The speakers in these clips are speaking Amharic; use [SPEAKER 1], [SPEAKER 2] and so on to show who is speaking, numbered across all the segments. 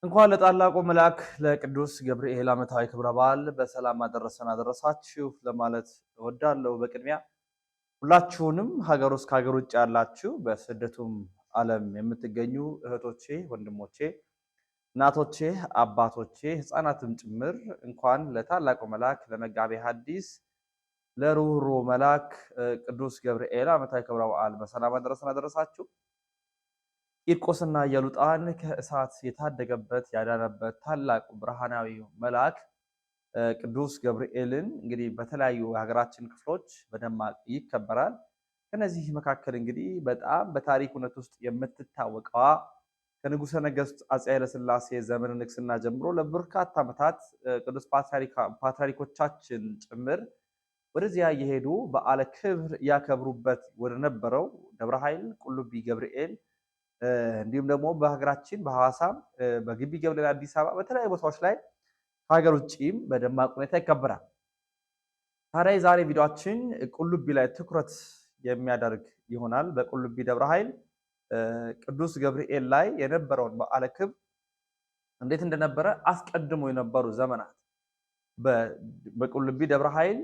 [SPEAKER 1] እንኳን ለታላቁ መልአክ ለቅዱስ ገብርኤል ዓመታዊ ክብረ በዓል በሰላም አደረሳችሁ ለማለት እወዳለሁ። በቅድሚያ ሁላችሁንም ሀገር ውስጥ ከሀገር ውጭ ያላችሁ በስደቱም ዓለም የምትገኙ እህቶቼ፣ ወንድሞቼ፣ እናቶቼ፣ አባቶቼ፣ ህፃናትም ጭምር እንኳን ለታላቁ መልአክ ለመጋቤ ሐዲስ ለሩህሩህ መልአክ ቅዱስ ገብርኤል ዓመታዊ ክብረ በዓል በሰላም አደረሳችሁ። ቂርቆስና ኢየሉጣን ከእሳት የታደገበት ያዳነበት ታላቁ ብርሃናዊ መልአክ ቅዱስ ገብርኤልን እንግዲህ በተለያዩ የሀገራችን ክፍሎች በደማቅ ይከበራል። ከነዚህ መካከል እንግዲህ በጣም በታሪክ እውነት ውስጥ የምትታወቀዋ ከንጉሠ ነገሥት አፄ ኃይለሥላሴ ዘመነ ንግስና ጀምሮ ለበርካታ ዓመታት ቅዱስ ፓትርያርኮቻችን ጭምር ወደዚያ እየሄዱ በዓለ ክብር ያከብሩበት ወደነበረው ደብረ ኃይል ቁልቢ ገብርኤል እንዲሁም ደግሞ በሀገራችን በሐዋሳም በግቢ ገብርኤል አዲስ አበባ በተለያዩ ቦታዎች ላይ ከሀገር ውጭም በደማቅ ሁኔታ ይከበራል። ታዲያ የዛሬ ቪዲዮአችን ቁልቢ ላይ ትኩረት የሚያደርግ ይሆናል። በቁልቢ ደብረ ኃይል ቅዱስ ገብርኤል ላይ የነበረውን በዓለ ክብር እንዴት እንደነበረ አስቀድሞ የነበሩ ዘመናት በቁልቢ ደብረ ኃይል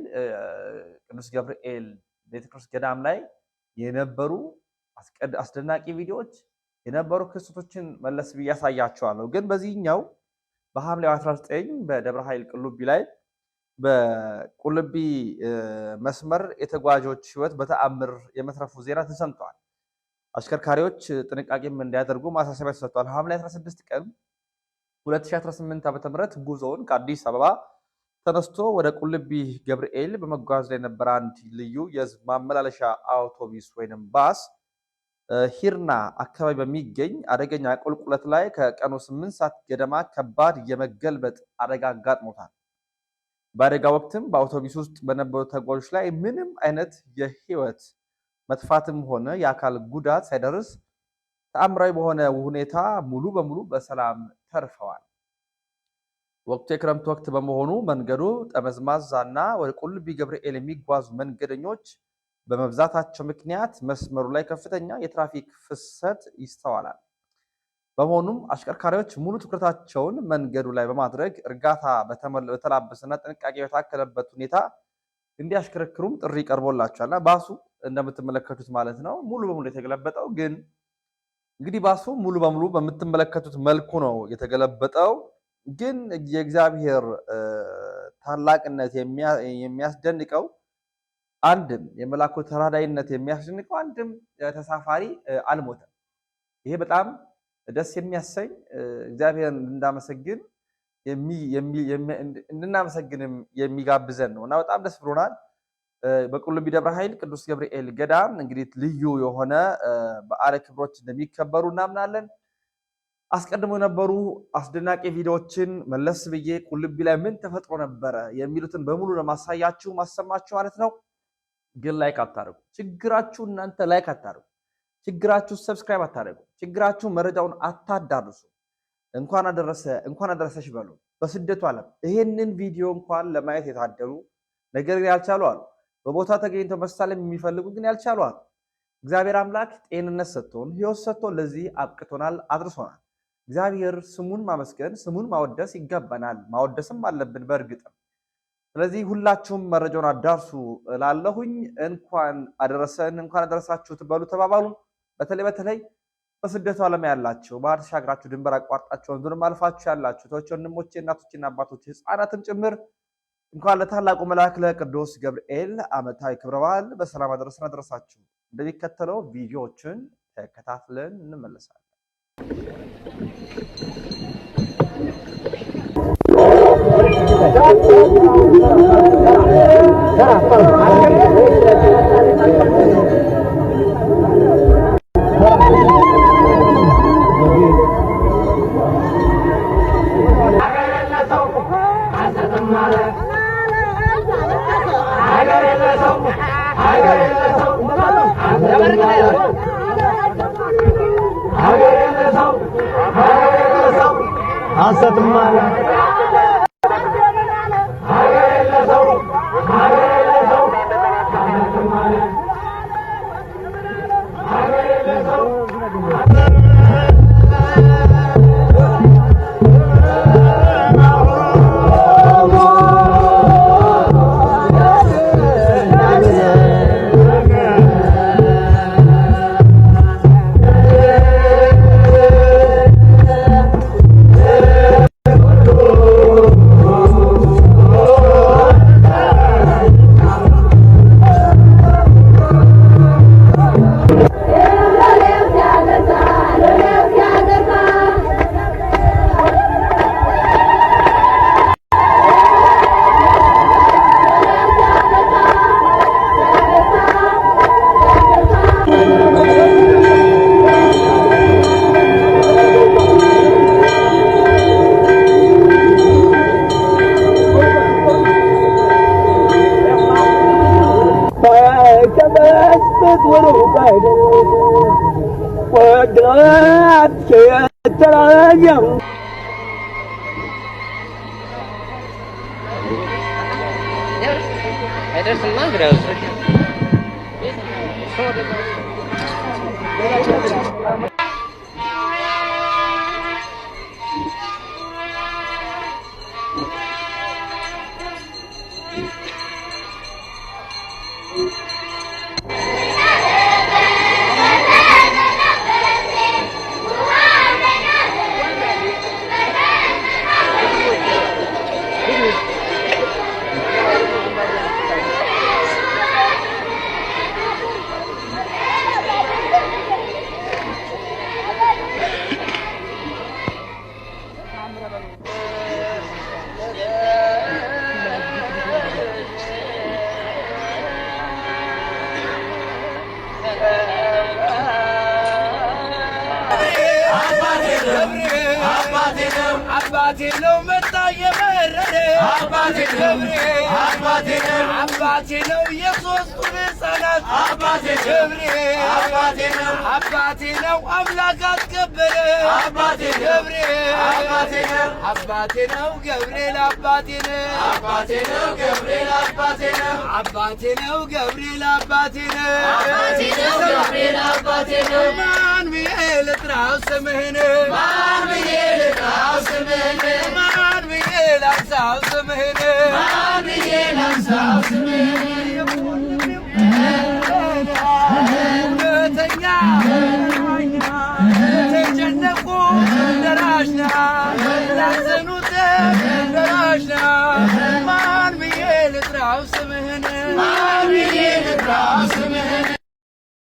[SPEAKER 1] ቅዱስ ገብርኤል ቤተክርስቲያን ገዳም ላይ የነበሩ አስደናቂ ቪዲዮዎች የነበሩ ክስተቶችን መለስ ብዬ ያሳያቸዋለሁ። ግን በዚህኛው በሐምሌ 19 በደብረ ኃይል ቁልቢ ላይ በቁልቢ መስመር የተጓዦች ሕይወት በተአምር የመትረፉ ዜና ተሰምተዋል። አሽከርካሪዎች ጥንቃቄም እንዲያደርጉ ማሳሰቢያ ተሰጥቷል። ሐምሌ 16 ቀን 2018 ዓ.ም ጉዞውን ከአዲስ አበባ ተነስቶ ወደ ቁልቢ ገብርኤል በመጓዝ ላይ የነበረ አንድ ልዩ የህዝብ ማመላለሻ አውቶቡስ ወይንም ባስ ሂርና አካባቢ በሚገኝ አደገኛ ቁልቁለት ላይ ከቀኑ 8 ሰዓት ገደማ ከባድ የመገልበጥ አደጋ አጋጥሞታል። በአደጋ ወቅትም በአውቶቡስ ውስጥ በነበሩ ተጓዦች ላይ ምንም አይነት የህይወት መጥፋትም ሆነ የአካል ጉዳት ሳይደርስ ተአምራዊ በሆነ ሁኔታ ሙሉ በሙሉ በሰላም ተርፈዋል። ወቅቱ የክረምት ወቅት በመሆኑ መንገዱ ጠመዝማዛና ወደ ቁልቢ ገብርኤል የሚጓዙ መንገደኞች በመብዛታቸው ምክንያት መስመሩ ላይ ከፍተኛ የትራፊክ ፍሰት ይስተዋላል። በመሆኑም አሽከርካሪዎች ሙሉ ትኩረታቸውን መንገዱ ላይ በማድረግ እርጋታ በተላበሰና ጥንቃቄ በታከለበት ሁኔታ እንዲያሽከረክሩም ጥሪ ቀርቦላቸዋልና ባሱ እንደምትመለከቱት ማለት ነው ሙሉ በሙሉ የተገለበጠው። ግን እንግዲህ ባሱ ሙሉ በሙሉ በምትመለከቱት መልኩ ነው የተገለበጠው። ግን የእግዚአብሔር ታላቅነት የሚያስደንቀው አንድም የመላኩ ተራዳይነት የሚያስደንቀው አንድም ተሳፋሪ አልሞተም። ይሄ በጣም ደስ የሚያሰኝ እግዚአብሔርን እንድናመሰግንም የሚጋብዘን ነው እና በጣም ደስ ብሎናል። በቁልቢ ደብረ ኃይል ቅዱስ ገብርኤል ገዳም እንግዲህ ልዩ የሆነ በዓለ ክብሮች እንደሚከበሩ እናምናለን። አስቀድሞ የነበሩ አስደናቂ ቪዲዮዎችን መለስ ብዬ ቁልቢ ላይ ምን ተፈጥሮ ነበረ የሚሉትን በሙሉ ለማሳያችሁ ማሰማችሁ ማለት ነው። ግን ላይክ አታደርጉ። ችግራችሁ እናንተ ላይክ አታደርጉ። ችግራችሁ ሰብስክራይብ አታደርጉ። ችግራችሁ መረጃውን አታዳርሱ። እንኳን አደረሰሽ በሉ። በስደቱ ዓለም ይሄንን ቪዲዮ እንኳን ለማየት የታደሉ ነገር ግን ያልቻሉ አሉ። በቦታ ተገኝተው መሳለም የሚፈልጉ ግን ያልቻሉ አሉ። እግዚአብሔር አምላክ ጤንነት ሰጥቶን ሕይወት ሰጥቶን ለዚህ አብቅቶናል፣ አድርሶናል። እግዚአብሔር ስሙን ማመስገን ስሙን ማወደስ ይገባናል። ማወደስም አለብን በእርግጥም። ስለዚህ ሁላችሁም መረጃውን አዳርሱ ላለሁኝ እንኳን አደረሰን እንኳን አደረሳችሁ ትበሉ ተባባሉ። በተለይ በስደቱ ዓለም ያላችሁ ባህር ተሻግራችሁ ድንበር አቋርጣችሁ ወንዙንም አልፋችሁ ያላችሁ ተወች ወንድሞቼ፣ እናቶችና አባቶች ህፃናትም ጭምር እንኳን ለታላቁ መልአክ ለቅዱስ ገብርኤል ዓመታዊ ክብረ በዓል በሰላም አደረሳችሁ። እንደሚከተለው ቪዲዮዎችን ተከታትለን እንመለሳለን።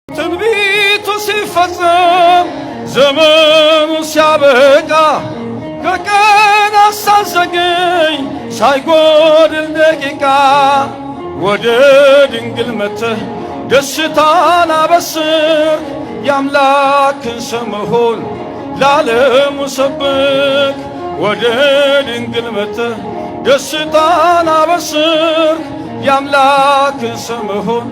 [SPEAKER 2] ትንቢቱ ሲፈጸም ዘመኑ ሲያበቃ ከቀን አሳዘገኝ ሳይጎድል ደቂቃ ወደ ድንግል መጥተህ ደስታን አበስር የአምላክን ስም መሆን ለዓለሙ ሰብክ ወደ ድንግል መጥተህ ደስታን አበስር የአምላክን ስም መሆን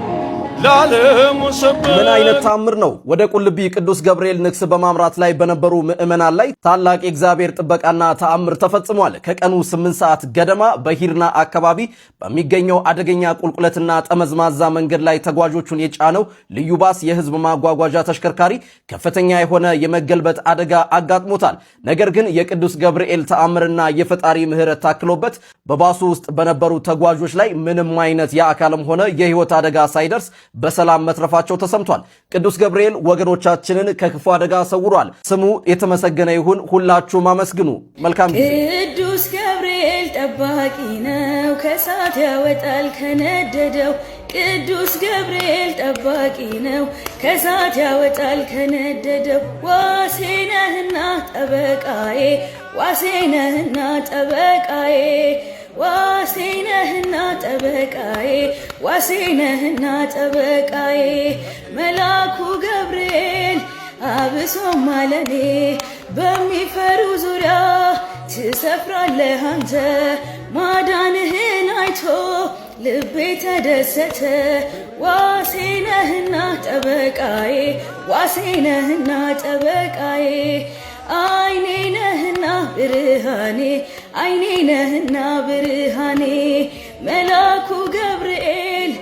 [SPEAKER 3] ምን አይነት ታምር ነው! ወደ ቁልቢ ቅዱስ ገብርኤል ንግስ በማምራት ላይ በነበሩ ምዕመናን ላይ ታላቅ የእግዚአብሔር ጥበቃና ተአምር ተፈጽሟል። ከቀኑ 8 ሰዓት ገደማ በሂርና አካባቢ በሚገኘው አደገኛ ቁልቁለትና ጠመዝማዛ መንገድ ላይ ተጓዦቹን የጫነው ልዩ ባስ የህዝብ ማጓጓዣ ተሽከርካሪ ከፍተኛ የሆነ የመገልበጥ አደጋ አጋጥሞታል። ነገር ግን የቅዱስ ገብርኤል ተአምርና የፈጣሪ ምሕረት ታክሎበት በባሱ ውስጥ በነበሩ ተጓዦች ላይ ምንም አይነት የአካልም ሆነ የህይወት አደጋ ሳይደርስ በሰላም መትረፋቸው ተሰምቷል። ቅዱስ ገብርኤል ወገኖቻችንን ከክፉ አደጋ ሰውሯል። ስሙ የተመሰገነ ይሁን። ሁላችሁም አመስግኑ። መልካም ጊዜ።
[SPEAKER 4] ቅዱስ ገብርኤል ጠባቂ ነው፣ ከእሳት ያወጣል ከነደደው። ቅዱስ ገብርኤል ጠባቂ ነው፣ ከእሳት ያወጣል ከነደደው። ዋሴ ነህና ጠበቃዬ፣ ዋሴ ነህና ጠበቃዬ፣ ዋሴ ነህና ጠበቃዬ፣ ዋሴ ነህና ጠበቃዬ። መልአኩ ገብርኤል አብሶም አለኔ በሚፈሩ ዙሪያ ትሰፍራለህ አንተ። ማዳንህን አይቶ ልቤ ተደሰተ። ዋሴ ነህና ጠበቃዬ፣ ዋሴ ነህና ጠበቃዬ። አይኔ ነህና ብርሃኔ፣ አይኔ ነህና ብርሃኔ። መልአኩ ገብርኤል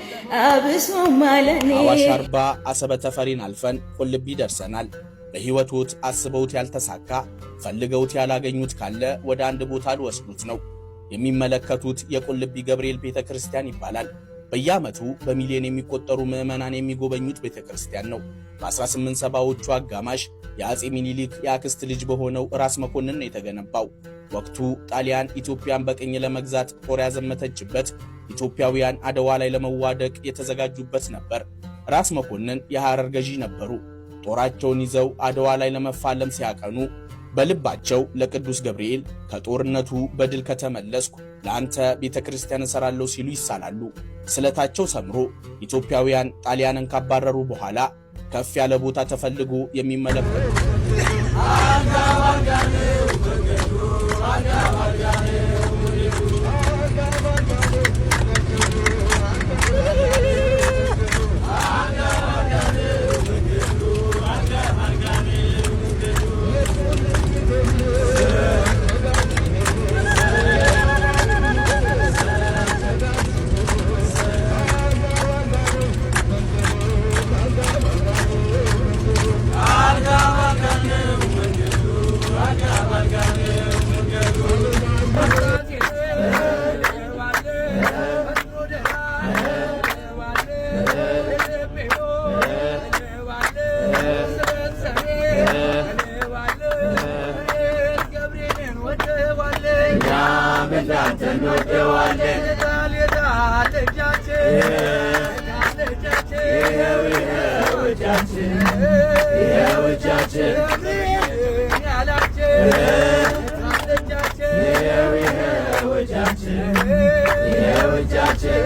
[SPEAKER 4] አብሶም አለኔ።
[SPEAKER 5] አዋሽ አርባ አሰበ ተፈሪን አልፈን ቁልቢ ደርሰናል። በሕይወቱት አስበውት ያልተሳካ ፈልገውት ያላገኙት ካለ ወደ አንድ ቦታ ልወስዱት ነው። የሚመለከቱት የቁልቢ ገብርኤል ቤተክርስቲያን ይባላል። በየዓመቱ በሚሊዮን የሚቆጠሩ ምዕመናን የሚጎበኙት ቤተክርስቲያን ነው። በ1870ዎቹ አጋማሽ የአጼ ሚኒሊክ የአክስት ልጅ በሆነው ራስ መኮንን ነው የተገነባው። ወቅቱ ጣሊያን ኢትዮጵያን በቅኝ ለመግዛት ጦር ያዘመተችበት፣ ኢትዮጵያውያን አድዋ ላይ ለመዋደቅ የተዘጋጁበት ነበር። ራስ መኮንን የሐረር ገዢ ነበሩ። ጦራቸውን ይዘው አድዋ ላይ ለመፋለም ሲያቀኑ በልባቸው ለቅዱስ ገብርኤል ከጦርነቱ በድል ከተመለስኩ ለአንተ ቤተክርስቲያን እሰራለሁ ሲሉ ይሳላሉ። ስለታቸው ሰምሮ ኢትዮጵያውያን ጣሊያንን ካባረሩ በኋላ ከፍ ያለ ቦታ ተፈልጎ የሚመለከቱ
[SPEAKER 2] እናንተ እንወደዋለን ይኸው እጃችን ይኸው እጃችን ይኸው እጃችን ይኸው እጃችን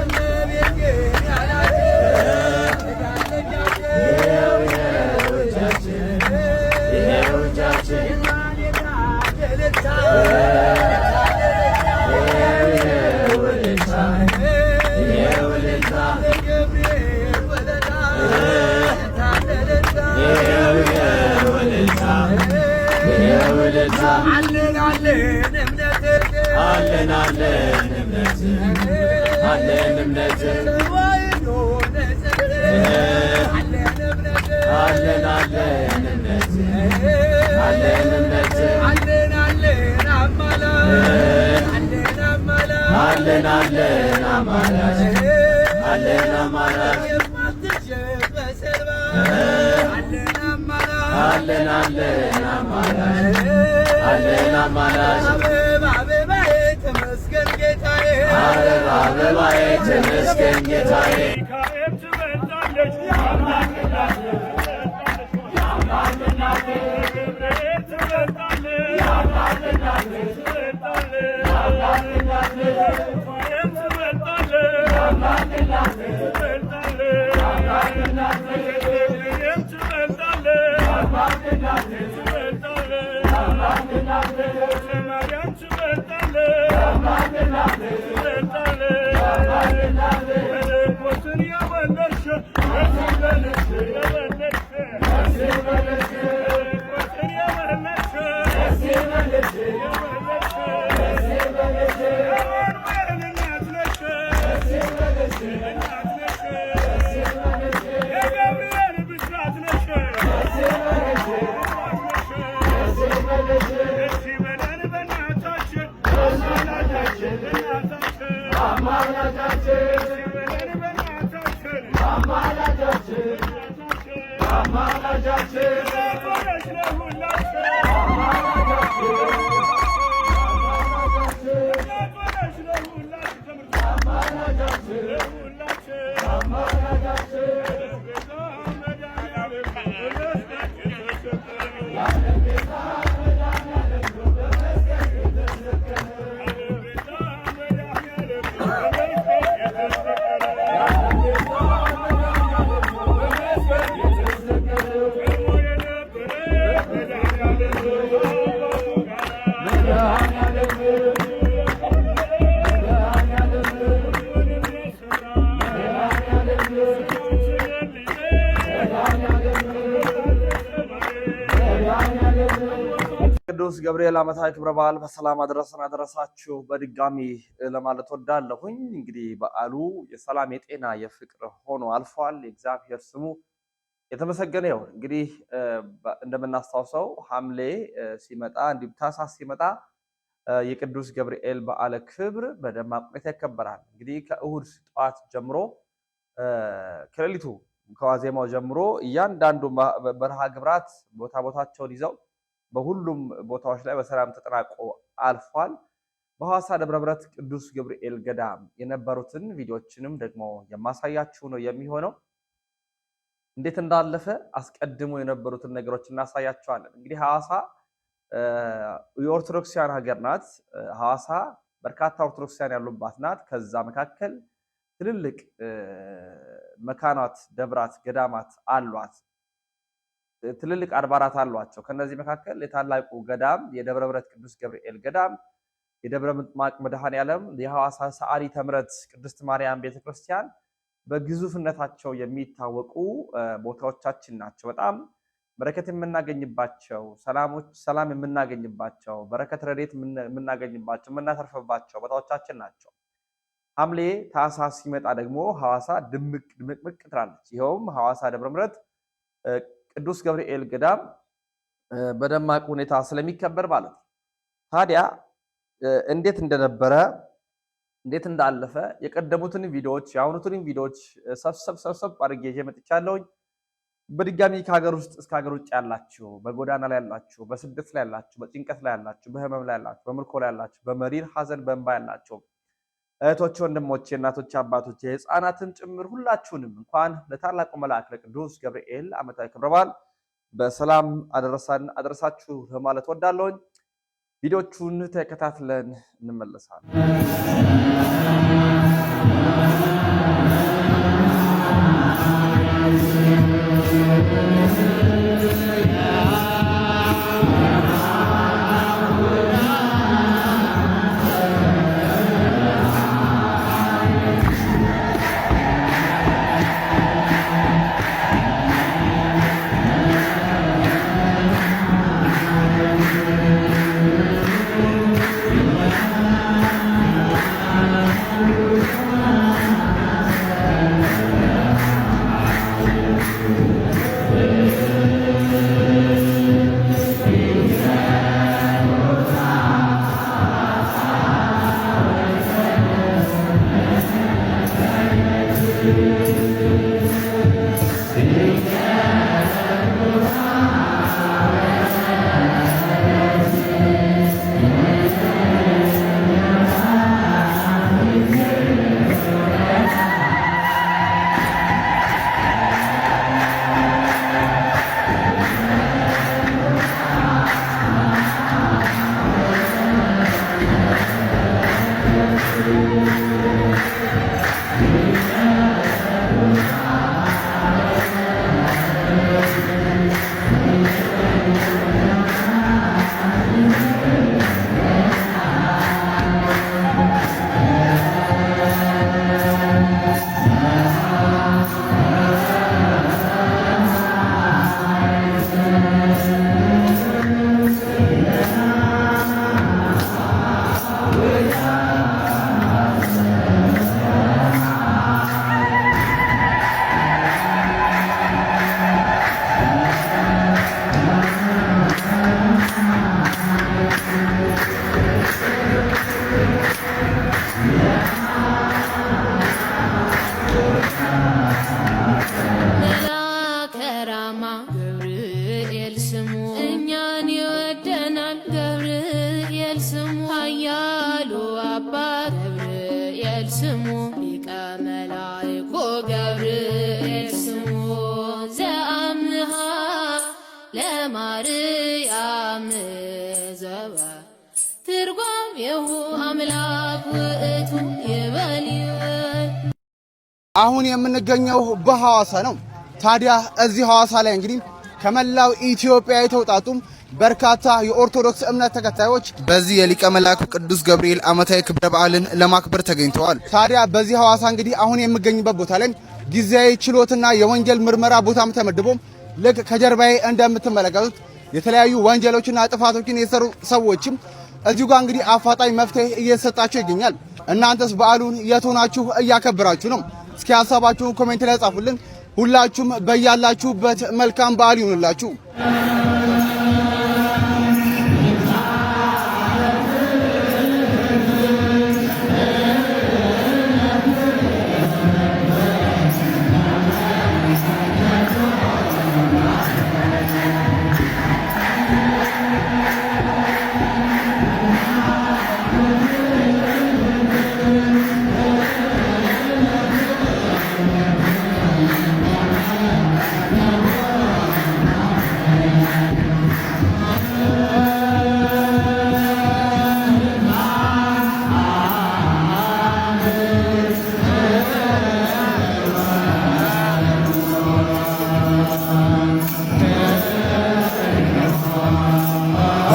[SPEAKER 2] አለን እምነት አበባዬ ተመስገን ጌታዬ
[SPEAKER 1] ቅዱስ ገብርኤል ዓመታዊ ክብረ በዓል በሰላም አደረሳችሁ በድጋሚ ለማለት ወዳለሁኝ። እንግዲህ በዓሉ የሰላም የጤና የፍቅር ሆኖ አልፏል። የእግዚአብሔር ስሙ የተመሰገነ ይሁን። እንግዲህ እንደምናስታውሰው ሐምሌ ሲመጣ እንዲሁም ታኅሳስ ሲመጣ የቅዱስ ገብርኤል በዓለ ክብር በደማቅ ሁኔታ ይከበራል። እንግዲህ ከእሁድ ጠዋት ጀምሮ ከሌሊቱ ከዋዜማው ጀምሮ እያንዳንዱ መርሃ ግብራት ቦታቸውን ይዘው በሁሉም ቦታዎች ላይ በሰላም ተጠናቆ አልፏል። በሐዋሳ ደብረ ብረት ቅዱስ ገብርኤል ገዳም የነበሩትን ቪዲዮዎችንም ደግሞ የማሳያችሁ ነው የሚሆነው። እንዴት እንዳለፈ አስቀድሞ የነበሩትን ነገሮች እናሳያቸዋለን። እንግዲህ ሐዋሳ የኦርቶዶክሳውያን ሀገር ናት። ሐዋሳ በርካታ ኦርቶዶክሳውያን ያሉባት ናት። ከዛ መካከል ትልልቅ መካናት፣ ደብራት፣ ገዳማት አሏት። ትልልቅ አድባራት አሏቸው። ከነዚህ መካከል የታላቁ ገዳም የደብረ ብረት ቅዱስ ገብርኤል ገዳም፣ የደብረ ምጥማቅ መድኃኔዓለም፣ የሐዋሳ ሰዓሊተ ምሕረት ቅድስት ማርያም ቤተክርስቲያን በግዙፍነታቸው የሚታወቁ ቦታዎቻችን ናቸው። በጣም በረከት የምናገኝባቸው፣ ሰላም የምናገኝባቸው፣ በረከት ረድኤት የምናገኝባቸው፣ የምናተርፍባቸው ቦታዎቻችን ናቸው። ሐምሌ ታኅሳስ ሲመጣ ደግሞ ሐዋሳ ድምቅ ትላለች። ይኸውም ሐዋሳ ደብረ ምሕረት ቅዱስ ገብርኤል ገዳም በደማቅ ሁኔታ ስለሚከበር ማለት ነው። ታዲያ እንዴት እንደነበረ እንዴት እንዳለፈ የቀደሙትን ቪዲዮዎች የአሁኑትን ቪዲዮዎች ሰብሰብ አድርጌ ይዤ መጥቻለሁኝ። በድጋሚ ከሀገር ውስጥ እስከ ሀገር ውጭ ያላችሁ፣ በጎዳና ላይ ያላችሁ፣ በስደት ላይ ያላችሁ፣ በጭንቀት ላይ ያላችሁ፣ በህመም ላይ ያላችሁ፣ በምርኮ ላይ ያላችሁ፣ በመሪር ሐዘን በእንባ ያላችሁ እህቶች፣ ወንድሞቼ፣ እናቶች፣ አባቶች፣ ህፃናትን ጭምር ሁላችሁንም እንኳን ለታላቁ መልአክ ለቅዱስ ገብርኤል ዓመታዊ ክብረ በዓል በሰላም አደረሳችሁ ለማለት ወዳለሁኝ። ቪዲዮቹን ተከታትለን እንመለሳለን።
[SPEAKER 6] ለማርያም ዘባ ትርጓም የሁ አምላክ ውእቱ ይበል።
[SPEAKER 7] አሁን የምንገኘው በሐዋሳ ነው። ታዲያ እዚህ ሐዋሳ ላይ እንግዲህ ከመላው ኢትዮጵያ የተውጣጡ በርካታ የኦርቶዶክስ እምነት ተከታዮች በዚህ የሊቀ መላኩ ቅዱስ ገብርኤል ዓመታዊ ክብረ በዓልን ለማክበር ተገኝተዋል። ታዲያ በዚህ ሐዋሳ እንግዲህ አሁን የምገኝበት ቦታ ላይ ጊዜያዊ ችሎትና የወንጀል ምርመራ ቦታም ተመድቦ ልክ ከጀርባዬ እንደምትመለከቱት የተለያዩ ወንጀሎችና ጥፋቶችን የሰሩ ሰዎችም እዚሁ ጋር እንግዲህ አፋጣኝ መፍትሄ እየተሰጣቸው ይገኛል። እናንተስ በዓሉን የት ሆናችሁ እያከበራችሁ ነው? እስኪ ሐሳባችሁን ኮሜንት ላይ ጻፉልን። ሁላችሁም በያላችሁበት መልካም በዓል ይሁንላችሁ።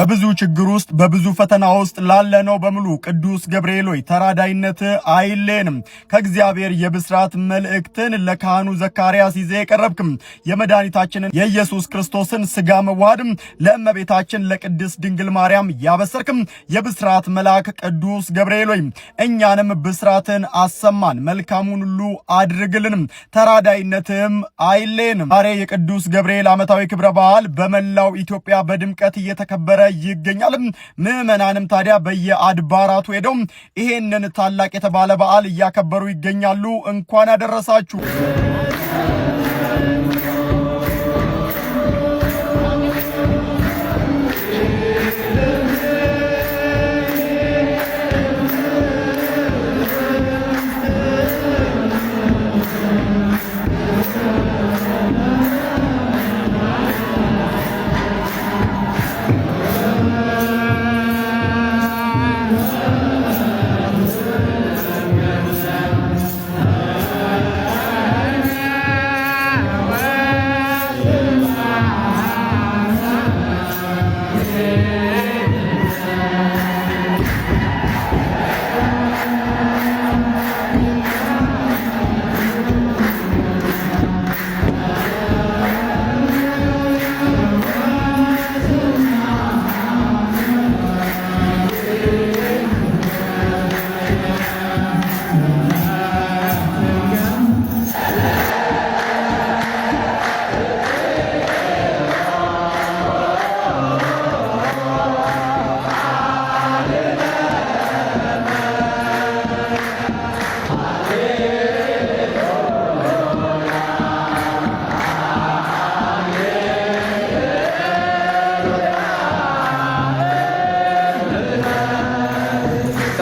[SPEAKER 8] በብዙ ችግር ውስጥ በብዙ ፈተና ውስጥ ላለነው በሙሉ ቅዱስ ገብርኤል ሆይ ተራዳይነት አይለንም። ከእግዚአብሔር የብስራት መልእክትን ለካህኑ ዘካርያስ ይዘህ የቀረብክም የመድኃኒታችንን የኢየሱስ ክርስቶስን ስጋ መዋሃድም ለእመቤታችን ለቅድስት ድንግል ማርያም ያበሰርክም የብስራት መልአክ ቅዱስ ገብርኤል ሆይ እኛንም ብስራትን አሰማን፣ መልካሙን ሁሉ አድርግልንም፣ ተራዳይነትም አይለንም። ዛሬ የቅዱስ ገብርኤል ዓመታዊ ክብረ በዓል በመላው ኢትዮጵያ በድምቀት እየተከበረ ይገኛል። ምዕመናንም ታዲያ በየአድባራቱ ሄደው ይሄንን ታላቅ የተባለ በዓል እያከበሩ ይገኛሉ። እንኳን አደረሳችሁ።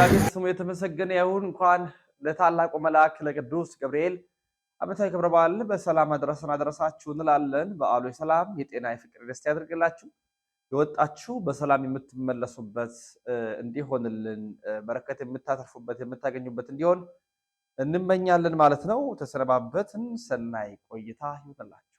[SPEAKER 1] እግዚአብሔር ስሙ የተመሰገነ ይሁን። እንኳን ለታላቁ መልአክ ለቅዱስ ገብርኤል ዓመታዊ ክብረ በዓል በሰላም አደረሳችሁ እንላለን። በዓሉ የሰላም የጤና የፍቅር ደስታ ያድርግላችሁ። የወጣችሁ በሰላም የምትመለሱበት እንዲሆንልን በረከት የምታተርፉበት የምታገኙበት እንዲሆን እንመኛለን ማለት ነው። ተሰነባበትን። ሰናይ ቆይታ ይሁንላችሁ።